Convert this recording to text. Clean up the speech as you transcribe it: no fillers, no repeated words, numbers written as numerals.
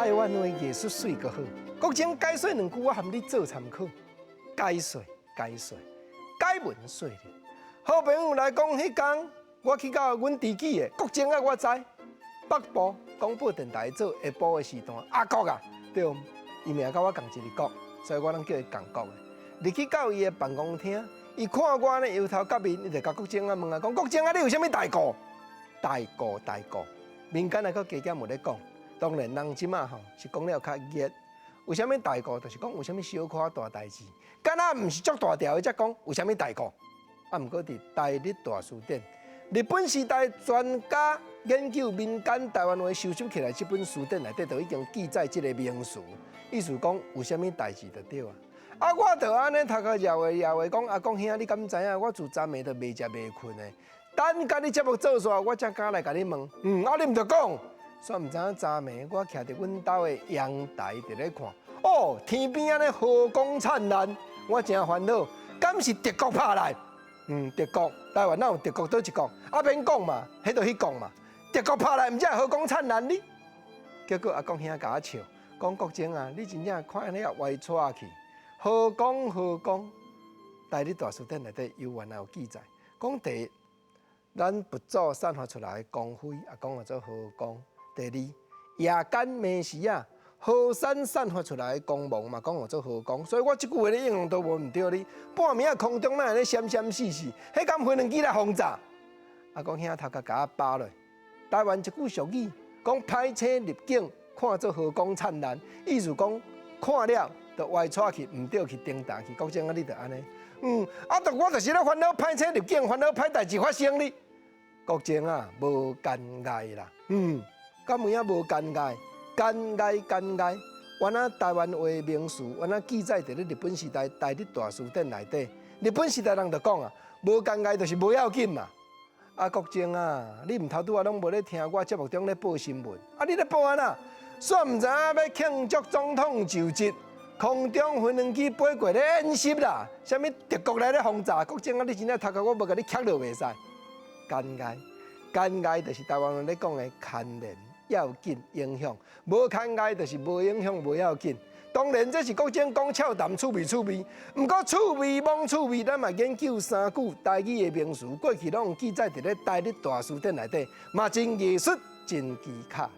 台湾的艺术水阁好，国情解说2句，我含你做参考。解说，解文说理。好朋友来讲，迄天我去到阮自己的国情我知北部广播电台做下晡的时段，阿国啊，对，伊名甲我共一个国，所以我拢叫伊共国的。入去到伊的办公厅，伊看我呢摇头甲面，伊就甲国情问讲：国情你有啥物代故？代故，民间来个加减有咧讲。当然，人即马吼是讲了较热。为什么代故？就是讲有啥物小可大代志，敢若毋是足大条的，才讲有啥物代故。啊，毋过伫台日大书店，日本时代专家研究民间台湾话收集起来，这本书店内底就已经记载这个名词，意思讲有啥物代志就对啊。啊，我就安尼头壳摇话讲，阿公兄，你敢知影？我自昨暝就未食未困的，等甲你节目做煞，我才敢来甲你问。啊，你毋着讲。煞毋知影昨暝我徛伫阮兜的阳台伫咧看，哦，天边安尼和光灿烂，我真烦恼，敢是敌国拍来？敌国，台湾哪有敌国倒一国？啊，免讲嘛，迄就迄讲嘛，敌国拍来，毋才和光灿烂哩。结果阿公兄甲我笑，讲国情啊，你真正看安尼也歪错去，和光，台日大书店内底有原来有记载，讲第一，咱佛祖散发出来的光辉，啊，讲做和光。第二，夜间暝时啊，河山散发出来的光芒嘛，讲我做河光，所以我即句话咧应用都无毋对哩。半暝啊，空中那咧闪闪死，迄敢飞轮机来轰炸？啊，讲兄头壳甲我扒落。台湾一句俗语，讲歹车入境，看做河光灿烂，意思讲看了就歪错去，毋对去顶打去。国情啊，你就安尼。我就是咧烦恼歹车入境，烦恼歹代志发生哩。国情啊，无干碍啦。敢有影无干碍？干碍！原来台湾话的名词，原来记载伫咧日本时代台日大书店内底。日本时代人就讲啊，无干碍就是无要紧嘛。啊，国情啊，你毋头拄啊拢无咧听我节目中咧报新闻，啊，你咧报安那？煞毋知影要庆祝总统就职，空中飞轮机飞过咧演习啦，啥物敌国来咧轰炸？国情啊，你真正头壳我无甲你捡落袂使。干碍就是台湾人咧讲的牵连。要紧影响，无牵碍就是无影响，无要紧。当然，这是国情讲俏谈趣味。毋过趣味罔趣味，咱嘛研究3句台语的名词，过去拢记载伫咧台日大书店内底，嘛真艺术，真技巧。